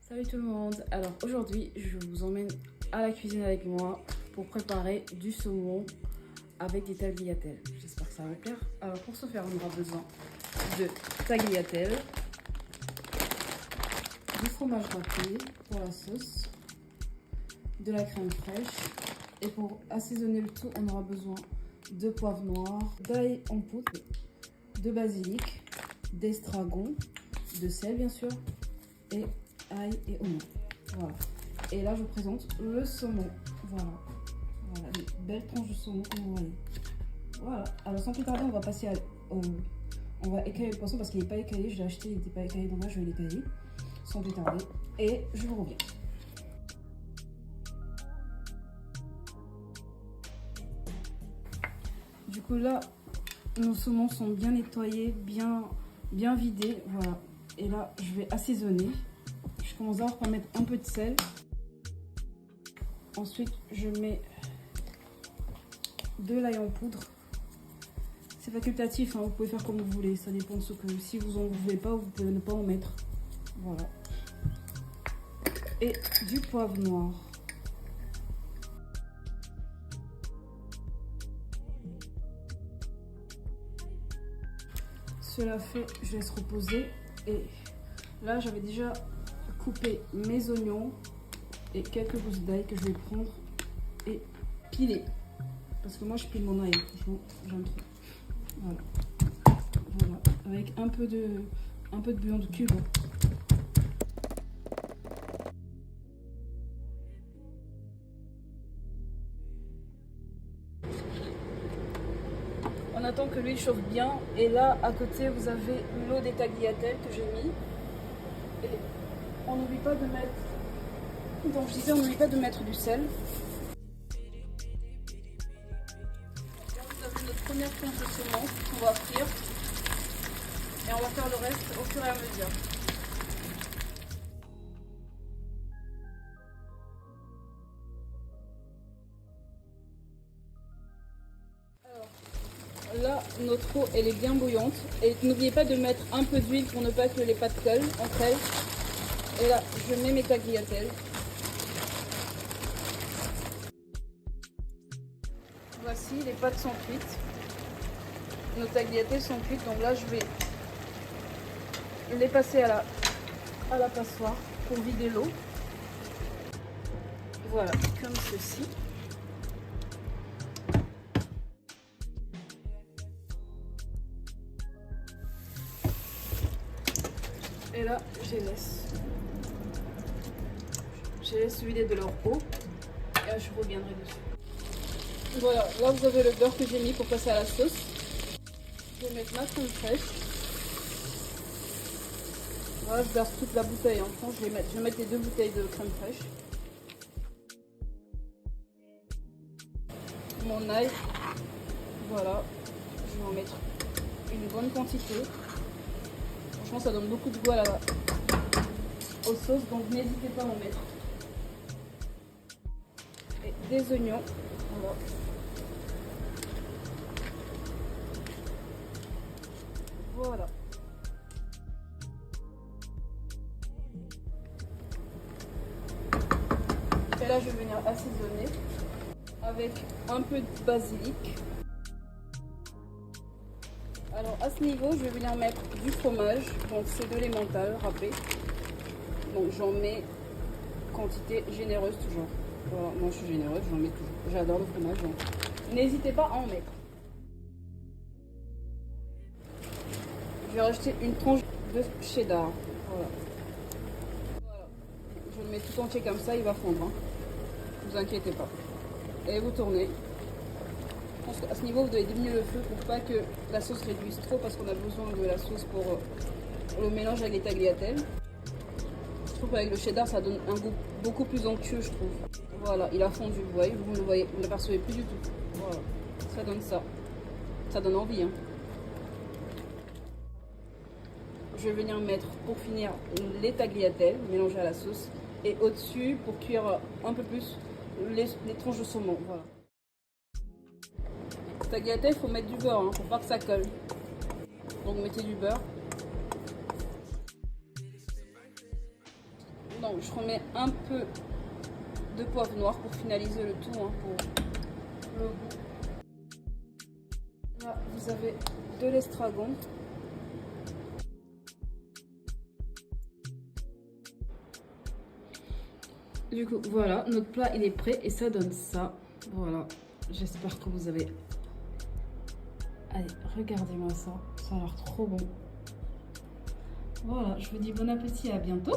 Salut tout le monde, alors aujourd'hui je vous emmène à la cuisine avec moi pour préparer du saumon avec des tagliatelles. J'espère que ça va vous plaire. Alors pour ce faire on aura besoin de tagliatelles, du fromage râpé pour la sauce, de la crème fraîche et pour assaisonner le tout on aura besoin de poivre noir, d'ail en poudre, de basilic, d'estragon, de sel bien sûr et ail et oignon. Voilà. Et là, je vous présente le saumon. Voilà. Voilà, une belle tranche de saumon comme vous voyez. Voilà. Alors, sans plus tarder, on va passer à. On va écailler le poisson parce qu'il n'est pas écaillé. Je l'ai acheté, il n'était pas écaillé, donc là, je vais l'écailler. Sans plus tarder. Et je vous reviens. Du coup, là, nos saumons sont bien nettoyés, bien vidés. Voilà. Et là, je vais assaisonner. Je commence d'abord par mettre un peu de sel. Ensuite, je mets de l'ail en poudre. C'est facultatif, hein, vous pouvez faire comme vous voulez. Ça dépend de ce que... Si vous en voulez pas, vous pouvez ne pas en mettre. Voilà. Et du poivre noir. Cela fait, je laisse reposer. Et là, j'avais déjà coupé mes oignons et quelques gousses d'ail que je vais prendre et piler. Parce que moi, je pile mon ail. Franchement, j'aime trop. Voilà. Voilà. Avec un peu de bouillon de cube. On attend que l'huile chauffe bien. Et là, à côté, vous avez l'eau des tagliatelles que j'ai mis. Et on n'oublie pas de mettre... Donc je disais, on n'oublie pas de mettre du sel. Là, vous avez notre première tranche de saumon qu'on va frire. Et on va faire le reste au fur et à mesure. Alors, là, notre eau, elle est bien bouillante. Et n'oubliez pas de mettre un peu d'huile pour ne pas que les pâtes collent entre elles. Et là, je mets mes tagliatelles. Voici, les pâtes sont cuites. Nos tagliatelles sont cuites, donc là je vais les passer à la passoire pour vider l'eau. Voilà, comme ceci. Et là, je les laisse vider de leur eau. Et là, je reviendrai dessus. Voilà, là vous avez le beurre que j'ai mis pour passer à la sauce. Je vais mettre ma crème fraîche. Voilà, je verse toute la bouteille en fond. Je vais mettre les 2 bouteilles de crème fraîche. Mon ail. Voilà, je vais en mettre une bonne quantité. Franchement, ça donne beaucoup de goût aux sauces, donc n'hésitez pas à en mettre. Et des oignons. Voilà. Voilà. Et là, je vais venir assaisonner avec un peu de basilic. Alors, à ce niveau, je vais venir mettre du fromage. Donc, c'est de l'emmental râpé. Donc, j'en mets quantité généreuse toujours. Voilà, moi, je suis généreuse, j'en mets toujours. J'adore le fromage, donc n'hésitez pas à en mettre. Je vais rajouter une tranche de cheddar. Voilà. Voilà. Je le mets tout entier comme ça, il va fondre. Hein. Ne vous inquiétez pas. Et vous tournez. Je pense qu'à ce niveau, vous devez diminuer le feu pour pas que la sauce réduise trop parce qu'on a besoin de la sauce pour le mélange avec les tagliatelles. Je trouve qu'avec le cheddar, ça donne un goût beaucoup plus onctueux, je trouve. Voilà, il a fondu, vous voyez, vous ne le percevez plus du tout. Voilà, ça donne ça. Ça donne envie, hein. Je vais venir mettre, pour finir, les tagliatelles mélangées à la sauce. Et au-dessus, pour cuire un peu plus, les tranches de saumon. Voilà. Tagliatelle, il faut mettre du beurre, hein, pour pas que ça colle. Donc mettez du beurre. Donc je remets un peu de poivre noir pour finaliser le tout, hein, pour le goût. Là, vous avez de l'estragon. Du coup, voilà, notre plat il est prêt et ça donne ça. Voilà, j'espère que vous avez... Allez, regardez-moi ça, ça a l'air trop bon. Voilà, je vous dis bon appétit et à bientôt.